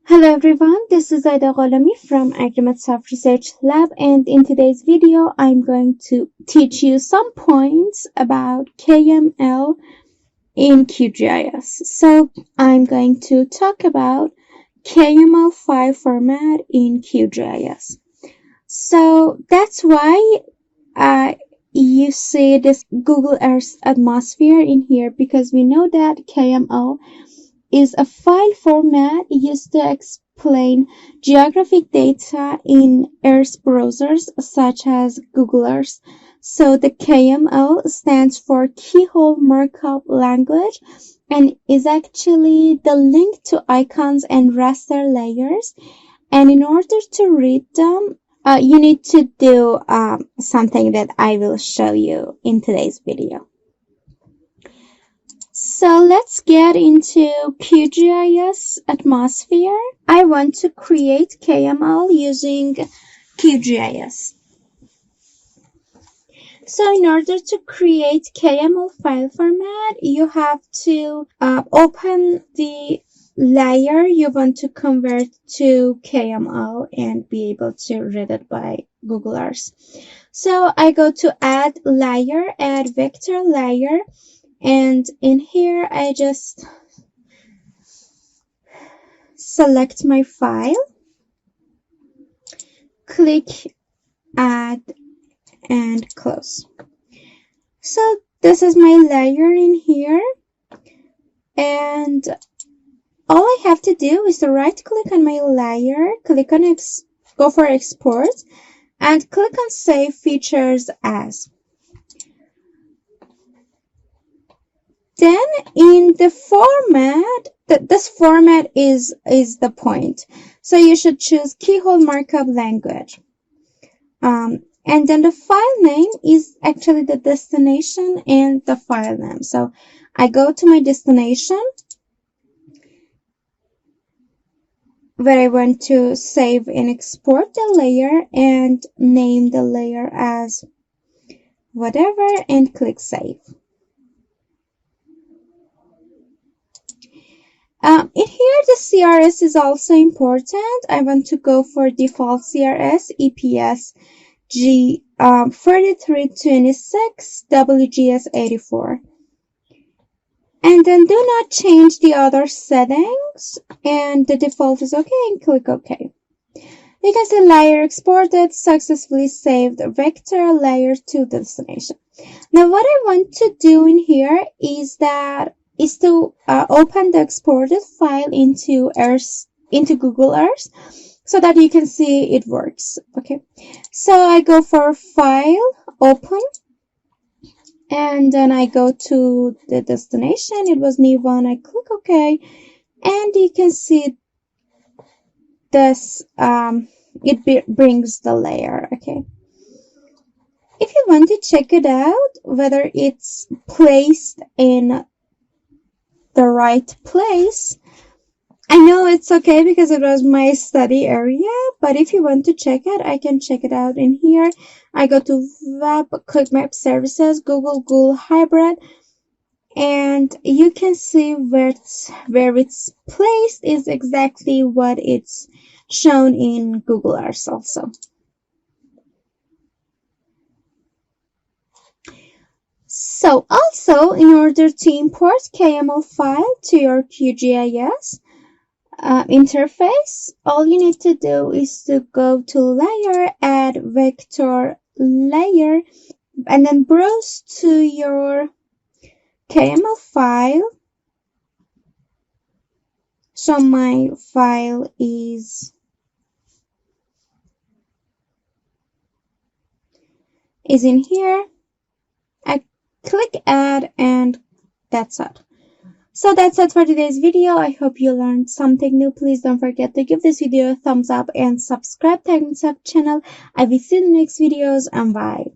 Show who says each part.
Speaker 1: Hello everyone, this is Aida Gholami from Agrimet Research Lab, and in today's video I'm going to teach you some points about KML in QGIS. So I'm going to talk about KML file format in QGIS. So that's why you see this Google Earth atmosphere in here, because we know that KML is a file format used to explain geographic data in Earth browsers such as Google Earth. So the KML stands for Keyhole Markup Language and is actually the link to icons and raster layers. And in order to read them, you need to do something that I will show you in today's video. So let's get into QGIS atmosphere. I want to create KML using QGIS. So in order to create KML file format, you have to open the layer you want to convert to KML and be able to read it by Google Earth. So I go to add layer, add vector layer. And in here, I just select my file, click add and close. So this is my layer in here. And all I have to do is to right click on my layer, click on go for export, and click on save features as. Then in the format, this format is the point. So you should choose keyhole markup language. And then the file name is actually the destination and the file name. So I go to my destination where I want to save and export the layer and name the layer as whatever and click save. In here, the CRS is also important. I want to go for default CRS, EPS G 4326 WGS 84. And then do not change the other settings, and the default is okay, and click OK. You can see layer exported, successfully saved vector layer to the destination. Now what I want to do in here is to open the exported file into Google Earth so that you can see it works. Okay, so I go for file, open, and then I go to the destination. It was Nivan. I click OK, and you can see this. It brings the layer. Okay. If you want to check it out, whether it's placed in the right place, I know it's okay because it was my study area, but if you want to check it, I can check it out in here. I go to web, click map services, Google hybrid, and you can see where it's placed is exactly what it's shown in Google Earth also. So also, in order to import KML file to your QGIS interface, all you need to do is to go to layer, add vector layer, and then browse to your KML file. So my file is in here. I click add, and that's it. So that's it for today's video. I hope you learned something new. Please don't forget to give this video a thumbs up and subscribe to the channel. I will see you in the next videos, and bye.